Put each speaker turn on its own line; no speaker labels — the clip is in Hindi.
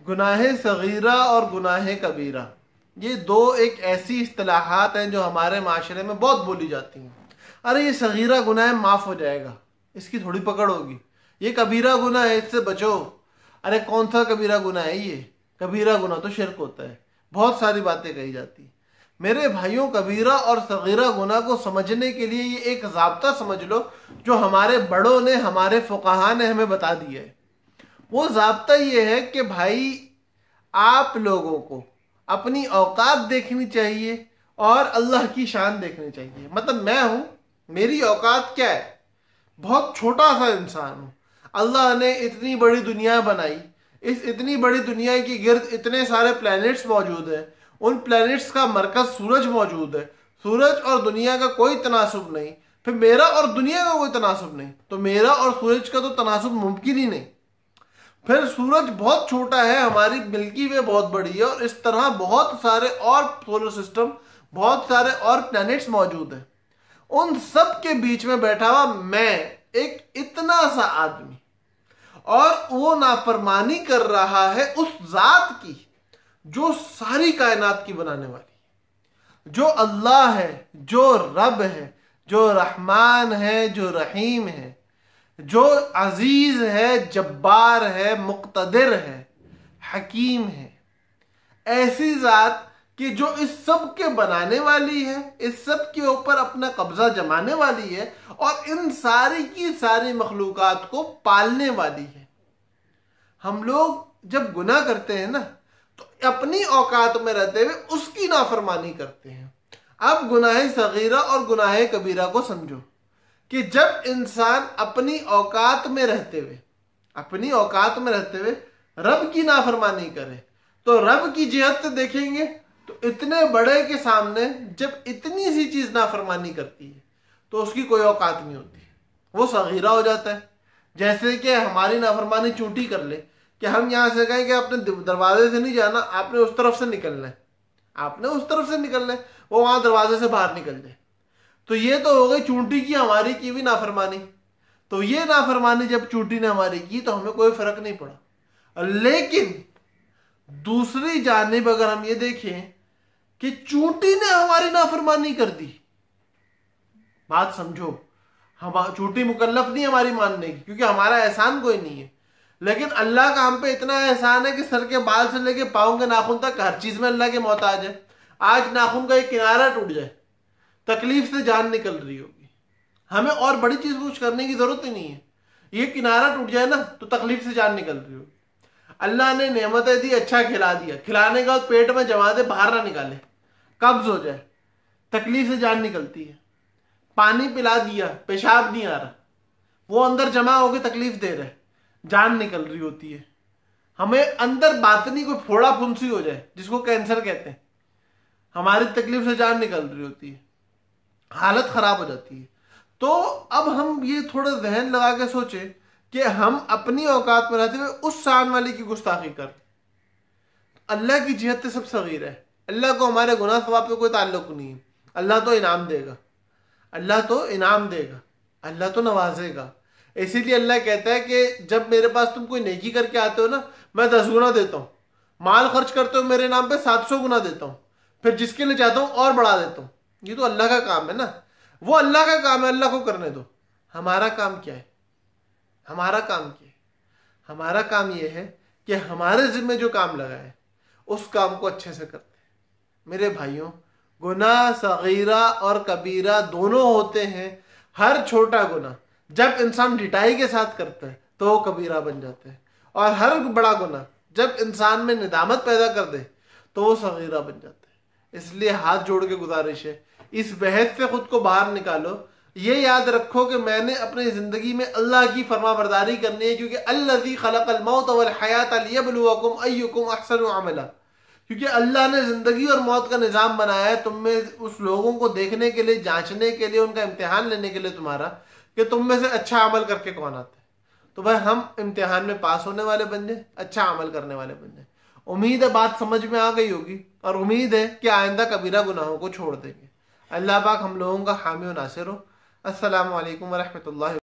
गुनाह सगीरा और गुनाह कबीरा, ये दो एक ऐसी इस्तिलाहात हैं जो हमारे माशरे में बहुत बोली जाती हैं। अरे ये सगीरा गुनाह माफ़ हो जाएगा, इसकी थोड़ी पकड़ होगी। ये कबीरा गुनाह है, इससे बचो। अरे कौन सा कबीरा गुनाह है ये? कबीरा गुनाह तो शिर्क होता है। बहुत सारी बातें कही जाती। मेरे भाइयों, कबीरा और सगीरा गुनाह को समझने के लिए ये एक ज़ाब्ता समझ लो जो हमारे बड़ों ने, हमारे फुक़हा ने हमें बता दिया है। वो ज़ाब्ता ये है कि भाई आप लोगों को अपनी औकात देखनी चाहिए और अल्लाह की शान देखनी चाहिए। मतलब मैं हूं, मेरी औकात क्या है? बहुत छोटा सा इंसान हूं। अल्लाह ने इतनी बड़ी दुनिया बनाई, इस इतनी बड़ी दुनिया के गिर्द इतने सारे प्लैनेट्स मौजूद हैं। उन प्लैनेट्स का मरकज सूरज मौजूद है। सूरज और दुनिया का कोई तनासुब नहीं, फिर मेरा और दुनिया का कोई तनासुब नहीं, तो मेरा और सूरज का तो तनासुब मुमकिन ही नहीं। फिर सूरज बहुत छोटा है, हमारी मिल्की वे बहुत बड़ी है, और इस तरह बहुत सारे और सोलर सिस्टम, बहुत सारे और प्लैनेट्स मौजूद हैं। उन सब के बीच में बैठा हुआ मैं एक इतना सा आदमी, और वो नाफरमानी कर रहा है उस जात की जो सारी कायनात की बनाने वाली है, जो अल्लाह है, जो रब है, जो रहमान है, जो रहीम है, जो अजीज है, जब्बार है, मुक्तदिर है, हकीम है। ऐसी जात कि जो इस सब के बनाने वाली है, इस सब के ऊपर अपना कब्जा जमाने वाली है, और इन सारी की सारी मखलूकात को पालने वाली है। हम लोग जब गुनाह करते हैं ना, तो अपनी औकात में रहते हुए उसकी नाफरमानी करते हैं। अब गुनाह सगीरा और गुनाह कबीरा को समझो कि जब इंसान अपनी औकात में रहते हुए रब की नाफरमानी करे, तो रब की जिहत से देखेंगे तो इतने बड़े के सामने जब इतनी सी चीज नाफरमानी करती है तो उसकी कोई औकात नहीं होती, वो सगीरा हो जाता है। जैसे कि हमारी नाफरमानी चूंटी कर ले कि हम यहां से कहें कि आपने दरवाजे से नहीं जाना, आपने उस तरफ से निकलना है, वो वहां दरवाजे से बाहर निकल जाए, तो ये तो हो गई चूंटी की हमारी की भी नाफरमानी। तो ये नाफरमानी जब चूंटी ने हमारी की तो हमें कोई फर्क नहीं पड़ा। लेकिन दूसरी जानिब अगर हम ये देखें कि चूंटी ने हमारी नाफरमानी कर दी, बात समझो, हम चूंटी मुकल्लफ नहीं हमारी मानने की, क्योंकि हमारा एहसान कोई नहीं है। लेकिन अल्लाह का हम पे इतना एहसान है कि सर के बाल से लेके पाँव के नाखून तक हर चीज में अल्लाह के मोहताज है। आज नाखून का एक किनारा टूट जाए, तकलीफ से जान निकल रही होगी, हमें और बड़ी चीज कुछ करने की जरूरत ही नहीं है। ये किनारा टूट जाए ना तो तकलीफ से जान निकल रही होगी। अल्लाह ने नेमतें दी, अच्छा खिला दिया, खिलाने के बाद पेट में जमा दे, बाहर ना निकाले, कब्ज हो जाए, तकलीफ से जान निकलती है। पानी पिला दिया, पेशाब नहीं आ रहा, वो अंदर जमा होकर तकलीफ दे रहे, जान निकल रही होती है। हमें अंदर बातनी कोई फोड़ा फुंसी हो जाए, जिसको कैंसर कहते हैं, हमारी तकलीफ से जान निकल रही होती है, हालत खराब हो जाती है। तो अब हम ये थोड़ा जहन लगा के सोचे कि हम अपनी औकात में रहते हुए उस शान वाले की गुस्ताखी कर, अल्लाह की जिहत से सब सगीर है। अल्लाह को हमारे गुनाह सवाब पे कोई ताल्लुक नहीं है। अल्लाह तो इनाम देगा, अल्लाह तो नवाजेगा। इसीलिए अल्लाह कहता है कि जब मेरे पास तुम कोई नेकी करके आते हो ना, मैं 10 गुना देता हूँ। माल खर्च करते हो मेरे नाम पे 700 गुना देता हूँ, फिर जिसके लिए चाहता हूँ और बढ़ा देता हूँ। ये तो अल्लाह का काम है ना, वो अल्लाह का काम है, अल्लाह को करने दो। हमारा काम क्या है? हमारा काम ये है कि हमारे जिम्मे जो काम लगा है उस काम को अच्छे से करते हैं। मेरे भाइयों, गुनाह सगीरा और कबीरा दोनों होते हैं। हर छोटा गुनाह जब इंसान ढिठाई के साथ करता है तो वो कबीरा बन जाता है, और हर बड़ा गुनाह जब इंसान में निदामत पैदा कर दे तो वो सगीरा बन जाता है। इसलिए हाथ जोड़ के गुजारिश है, इस बहस से खुद को बाहर निकालो। ये याद रखो कि मैंने अपनी जिंदगी में अल्लाह की फरमाबरदारी करनी है, क्योंकि अल्लज़ी खलक़ल मौत वल हयात लियब्लुवकुम अय्युकुम अहसनु अमला। क्योंकि अल्लाह ने जिंदगी और मौत का निज़ाम बनाया है तुम में उस लोगों को देखने के लिए, जांचने के लिए, उनका इम्तिहान लेने के लिए तुम्हारा, कि तुम में से अच्छा अमल करके कौन आता है। तो भाई हम इम्तिहान में पास होने वाले बन जाए, अच्छा अमल करने वाले बन जाए। उम्मीद है बात समझ में आ गई होगी, और उम्मीद है कि आइंदा कबीरा गुनाहों को छोड़ देंगे। अल्लाह पाक हम लोगों का हामी और नासिर हो। अस्सलामु अलैकुम व रहमतुल्लाहि।